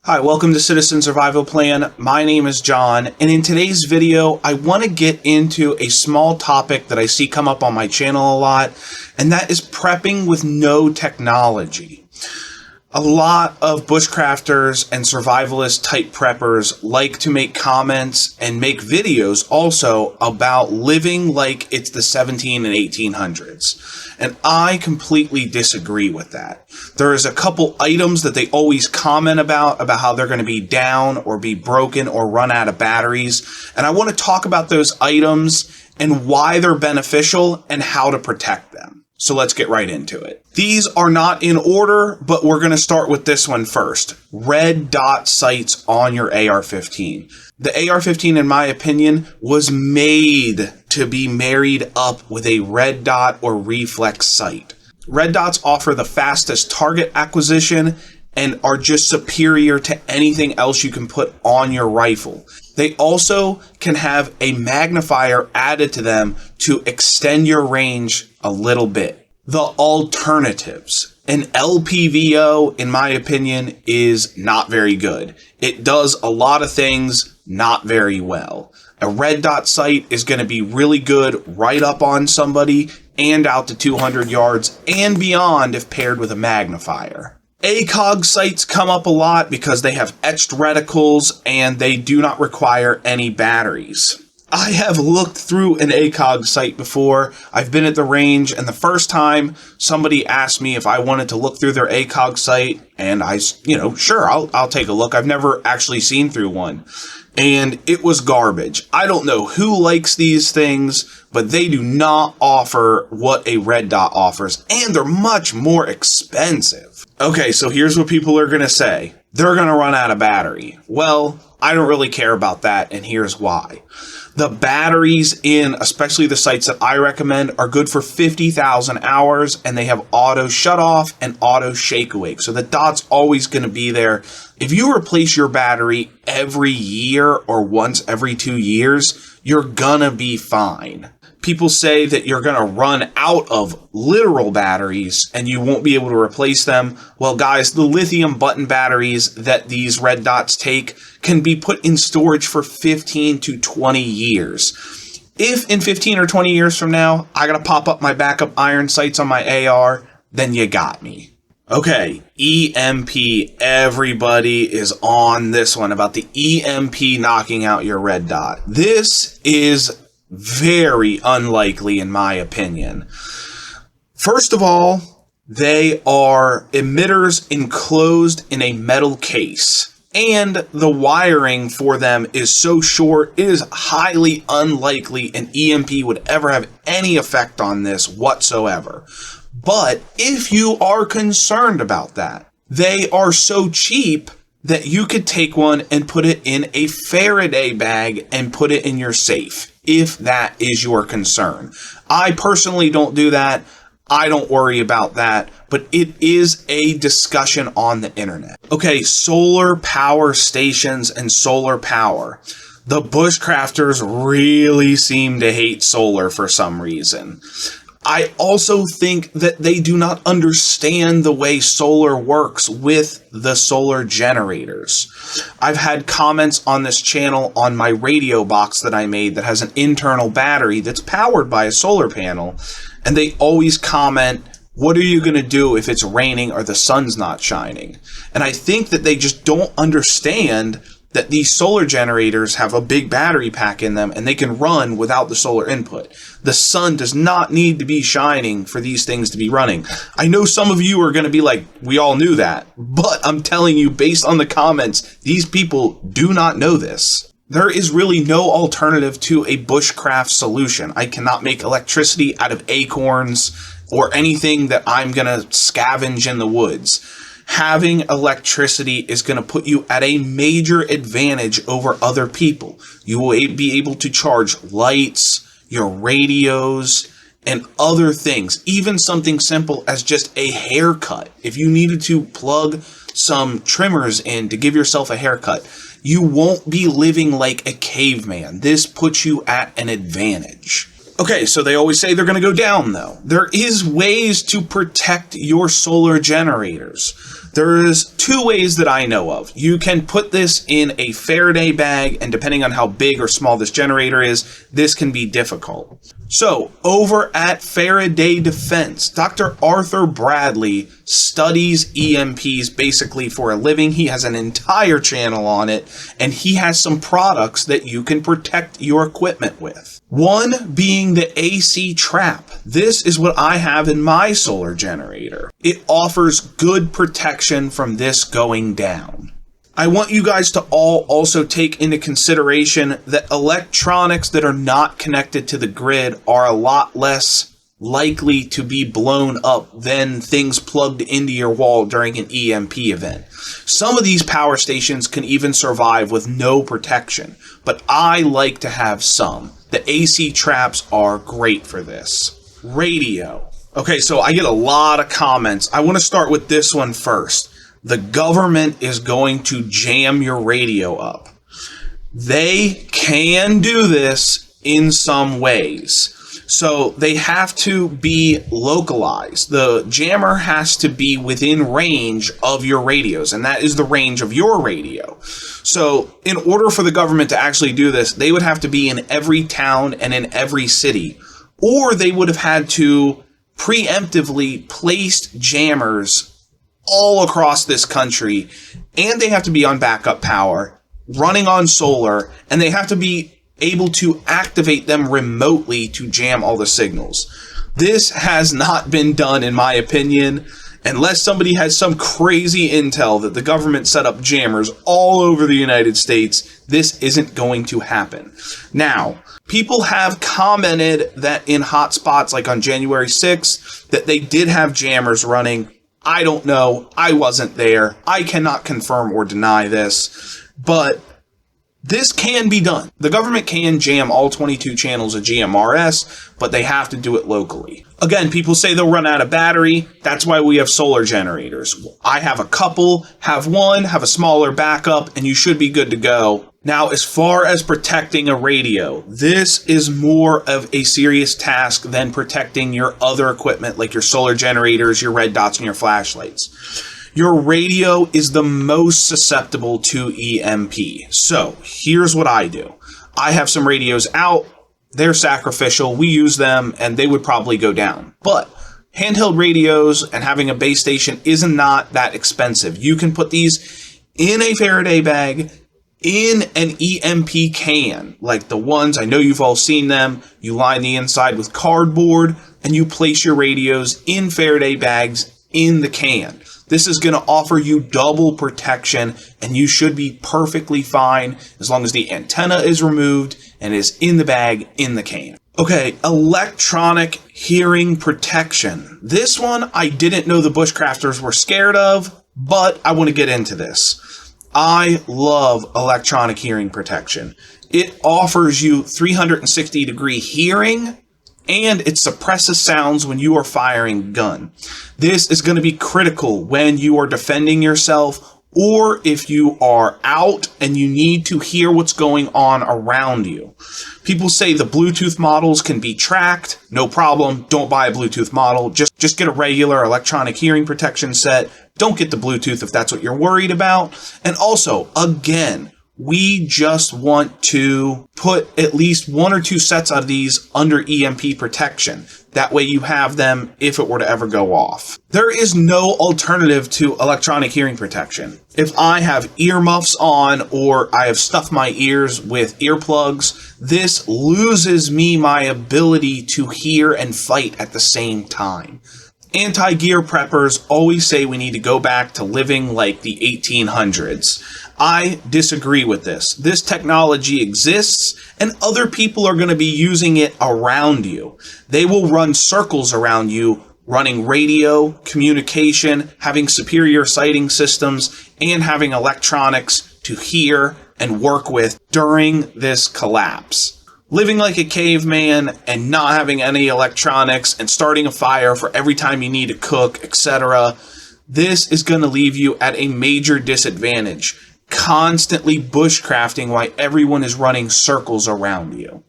Hi, welcome to Citizen Survival Plan. My name is John, and in today's video, I want to get into a small topic that I see come up on my channel a lot, and that is prepping with no technology. A lot of bushcrafters and survivalist type preppers like to make comments and make videos also about living like it's the 17 and 1800s. And I completely disagree with that. There is a couple items that they always comment about how they're going to be down or be broken or run out of batteries. And I want to talk about those items and why they're beneficial and how to protect them. So let's get right into it. These are not in order, but we're going to start with this one first. Red dot sights on your AR-15. The AR-15, in my opinion, was made to be married up with a red dot or reflex sight. Red dots offer the fastest target acquisition and are just superior to anything else you can put on your rifle. They also can have a magnifier added to them to extend your range a little bit. The alternatives. An LPVO, in my opinion, is not very good. It does a lot of things not very well. A red dot sight is going to be really good right up on somebody and out to 200 yards and beyond if paired with a magnifier. ACOG sights come up a lot because they have etched reticles and they do not require any batteries. I have looked through an ACOG sight before. I've been at the range, and the first time somebody asked me if I wanted to look through their ACOG sight, and sure, I'll take a look. I've never actually seen through one, and it was garbage. I don't know who likes these things, but they do not offer what a red dot offers, and they're much more expensive. Okay, so here's what people are going to say. They're going to run out of battery. Well, I don't really care about that, and here's why. The batteries in, especially the sites that I recommend, are good for 50,000 hours, and they have auto shut off and auto shake awake. So the dot's always going to be there. If you replace your battery every year or once every 2 years, you're gonna be fine. People say that you're going to run out of literal batteries and you won't be able to replace them. Well, guys, the lithium button batteries that these red dots take can be put in storage for 15 to 20 years. If in 15 or 20 years from now, I got to pop up my backup iron sights on my AR, then you got me. Okay, EMP. Everybody is on this one about the EMP knocking out your red dot. This is very unlikely in my opinion. First of all, they are emitters enclosed in a metal case, and the wiring for them is so short, it is highly unlikely an EMP would ever have any effect on this whatsoever. But if you are concerned about that, they are so cheap that you could take one and put it in a Faraday bag and put it in your safe, if that is your concern. I personally don't do that. I don't worry about that, but it is a discussion on the internet. Okay, solar power stations and solar power. The bushcrafters really seem to hate solar for some reason. I also think that they do not understand the way solar works with the solar generators. I've had comments on this channel on my radio box that I made that has an internal battery that's powered by a solar panel, and they always comment, what are you going to do if it's raining or the sun's not shining? And I think that they just don't understand that these solar generators have a big battery pack in them and they can run without the solar input. The sun does not need to be shining for these things to be running. I know some of you are going to be like, we all knew that, but I'm telling you, based on the comments, these people do not know this. There is really no alternative to a bushcraft solution. I cannot make electricity out of acorns or anything that I'm going to scavenge in the woods. Having electricity is going to put you at a major advantage over other people. You will be able to charge lights, your radios, and other things. Even something simple as just a haircut. If you needed to plug some trimmers in to give yourself a haircut, you won't be living like a caveman. This puts you at an advantage. Okay, so they always say they're going to go down, though. There is ways to protect your solar generators. There's 2 ways that I know of. You can put this in a Faraday bag, and depending on how big or small this generator is, this can be difficult. So, over at Faraday Defense, Dr. Arthur Bradley studies EMPs basically for a living. He has an entire channel on it, and he has some products that you can protect your equipment with. One being the AC trap. This is what I have in my solar generator. It offers good protection from this going down. I want you guys to all also take into consideration that electronics that are not connected to the grid are a lot less likely to be blown up than things plugged into your wall during an EMP event. Some of these power stations can even survive with no protection, but I like to have some. The AC traps are great for this. Radio. Okay, so I get a lot of comments. I want to start with this one first. The government is going to jam your radio up. They can do this in some ways. So they have to be localized. The jammer has to be within range of your radios, and that is the range of your radio. So in order for the government to actually do this, they would have to be in every town and in every city, or they would have had to preemptively place jammers all across this country, and they have to be on backup power, running on solar, and they have to be able to activate them remotely to jam all the signals. This has not been done, in my opinion, unless somebody has some crazy intel that the government set up jammers all over the United States. This isn't going to happen. Now, people have commented that in hotspots like on January 6th that they did have jammers running. I don't know. I wasn't there. I cannot confirm or deny this, but this can be done. The government can jam all 22 channels of GMRS, but they have to do it locally. Again, people say they'll run out of battery. That's why we have solar generators. I have a couple, have one, have a smaller backup, and you should be good to go. Now, as far as protecting a radio, this is more of a serious task than protecting your other equipment like your solar generators, your red dots, and your flashlights. Your radio is the most susceptible to EMP. So here's what I do. I have some radios out. They're sacrificial. We use them and they would probably go down. But handheld radios and having a base station is not that expensive. You can put these in a Faraday bag, in an EMP can, like the ones, I know you've all seen them. You line the inside with cardboard and you place your radios in Faraday bags in the can. This is going to offer you double protection, and you should be perfectly fine as long as the antenna is removed and is in the bag in the can. Okay, electronic hearing protection. This one I didn't know the bushcrafters were scared of, but I want to get into this. I love electronic hearing protection. It offers you 360-degree hearing, and it suppresses sounds when you are firing a gun. This is going to be critical when you are defending yourself, or if you are out and you need to hear what's going on around you. People say the Bluetooth models can be tracked. No problem. Don't buy a Bluetooth model. Just get a regular electronic hearing protection set. Don't get the Bluetooth if that's what you're worried about. And also, again, we just want to put at least 1 or 2 sets of these under EMP protection. That way you have them if it were to ever go off. There is no alternative to electronic hearing protection. If I have earmuffs on or I have stuffed my ears with earplugs, this loses me my ability to hear and fight at the same time. Anti-gear preppers always say we need to go back to living like the 1800s. I disagree with this. This technology exists, and other people are going to be using it around you. They will run circles around you, running radio, communication, having superior sighting systems, and having electronics to hear and work with during this collapse. Living like a caveman and not having any electronics and starting a fire for every time you need to cook, etc. This is going to leave you at a major disadvantage. Constantly bushcrafting while everyone is running circles around you.